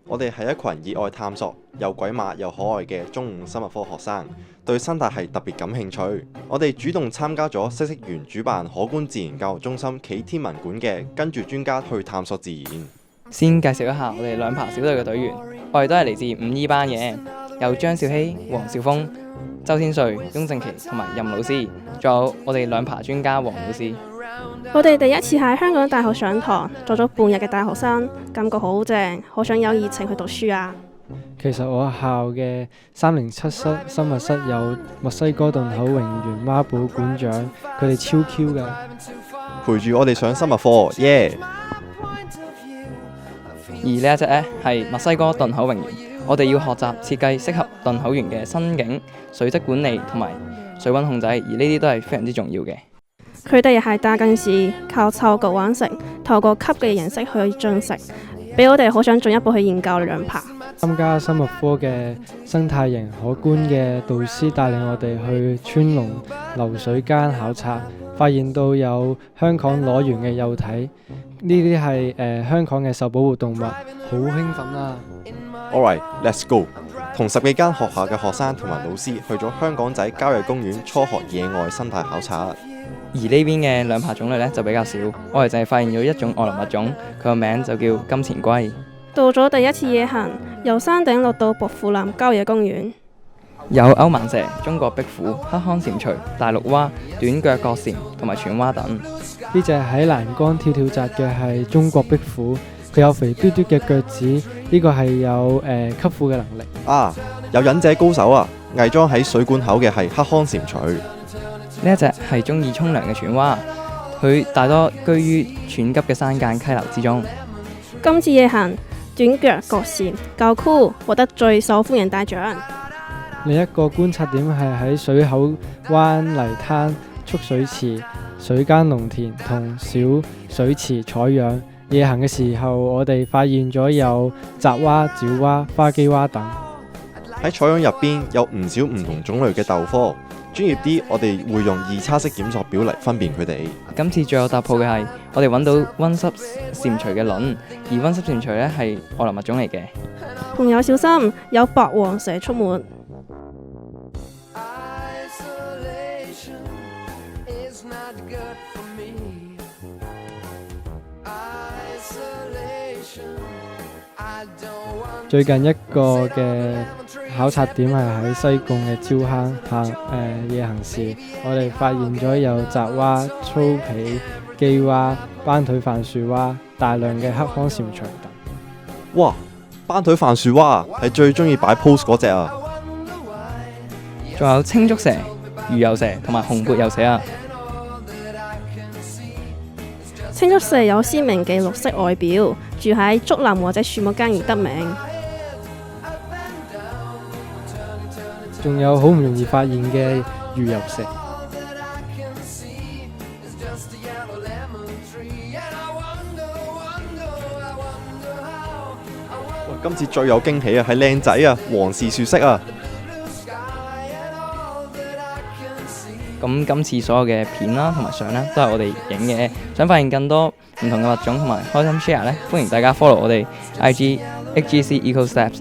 我哋係一群熱愛探索、又鬼馬又可愛嘅中五生物科學生，對生態系特別感興趣。我哋主動參加咗嗇色園主辦可觀自然教育中心暨天文館嘅跟住專家去探索自然。先介紹一下我哋兩爬小隊嘅隊員，我哋都係嚟自5E班嘅，有張兆熙、黃兆峰、周天瑞、翁正琪同埋任老師，仲有我哋兩爬專家黃老師。我哋第一次喺香港大學上堂，做咗半日嘅大學生，感覺好正，好想有熱情去讀書啊！其實我校嘅307室生物室有墨西哥頓口榮譽孖寶館長，佢哋超 Q 㗎，陪住我哋上生物課，耶！而呢一隻呢係墨西哥頓口榮譽，我哋要學習設計適合頓口園嘅生境、水質管理同埋水溫控制，而呢啲都係非常之重要嘅。佢哋又係大近視，靠嗅覺揾食，透過吸嘅形式去進食，俾我哋好想進一步去研究兩爬。參加生物科嘅生態型可觀嘅導師帶領我哋去川龍流水間考察，發現到有香港瘰螈嘅幼體，呢啲係香港嘅受保護動物，好興奮啊！ Alright, let's go！ 同10幾間學校嘅學生同埋老師去咗香港仔郊野公園初學野外生態考察。而呢邊嘅兩爬種類呢就比較少，我哋淨係發現咗一種外來物種，佢個名就叫金錢龜。到咗第一次夜行，由山頂落到薄扶林郊野公園，有歐曼蛇、中國壁虎、黑康蟾蜍、大綠蛙、短腳角蟾同埋犬蛙等。呢隻喺欄杆跳跳紮嘅係中國壁虎，佢有肥嘟嘟嘅腳趾，呢個係有吸附嘅能力。啊，有忍者高手啊！偽裝喺水管口嘅係黑康蟾蜍。呢一隻係中意沖涼嘅犬蛙，佢大多居於湍急嘅山間溪流之中。今次夜行，短腳角蟾夠酷，獲得最受歡迎大獎。另一個觀察點係喺水口灣泥灘、蓄水池、水間農田同小水池採樣。夜行嘅時候，我哋發現咗有雜蛙、沼蛙、花基蛙等。喺採樣入邊有唔少唔同種類嘅豆科，專業啲我哋會用2叉式檢索表嚟分辨佢哋。今次最有突破嘅係我哋揾到溫濕蟾蜍嘅卵，而溫濕蟾蜍呢係外來物種嚟嘅。朋友小心，有白黃蛇出沒。最近一個嘅考察點係喺西貢嘅礁坑夜行時，我哋發現咗有雜蛙、粗皮基蛙、斑腿番薯蛙、大量嘅黑康蟾蜍等。哇！斑腿番薯蛙係最中意擺 pose 嗰隻啊！仲有青竹蛇、魚游蛇同埋紅脖游蛇啊！青竹蛇有鮮明嘅綠色外表，住喺竹林或者樹木間而得名。仲有好唔容易發現嘅魚游蛇。今次最有驚喜啊，係靚仔啊，黃氏樹蜥啊！咁今次所有嘅片啦同埋相呢，都係我哋影嘅。想發現更多唔同嘅物種同埋開心 share 呢，歡迎大家 follow 我哋 IG HGC Eco Steps。